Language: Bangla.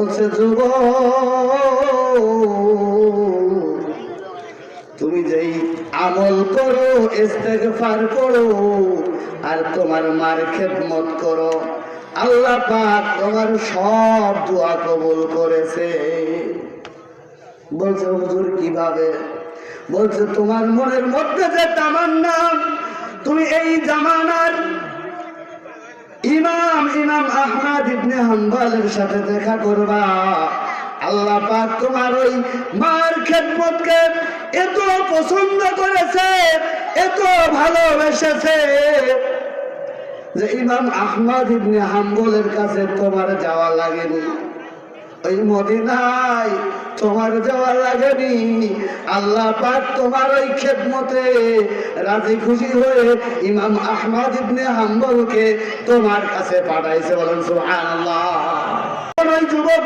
বলছে যুবক, তুমি যেই আমল করো, ইস্তেগফার করো আর তোমার মার খেদমত করো, আল্লাহ পাক তোমার সব দোয়া কবুল করেছে। বলছে হুজুর কিভাবে? বলছে তোমার মনের মধ্যে যে তামান্না, তুমি এই জামানার ইমাম আহমদ ইবনে হাম্বলের সাথে দেখা করবা। আল্লাহ পাক তোমার ওই মার খেদমতকে এত পছন্দ করেছে, এত ভালোবেসেছে যে ইমাম আহমদ ইবনে হাম্বলের কাছে তোমার যাওয়া লাগেনি, ওই মদিনায় তোমার যাওয়া লাগেনি। আল্লাহ পাক তোমার ওই খেদমতে রাজি খুশি হয়ে ইমাম আহমদ ইবনে হাম্বলকে তোমার কাছে পাঠাইছে। বলেন সুবহানাল্লাহ। ওই যুবক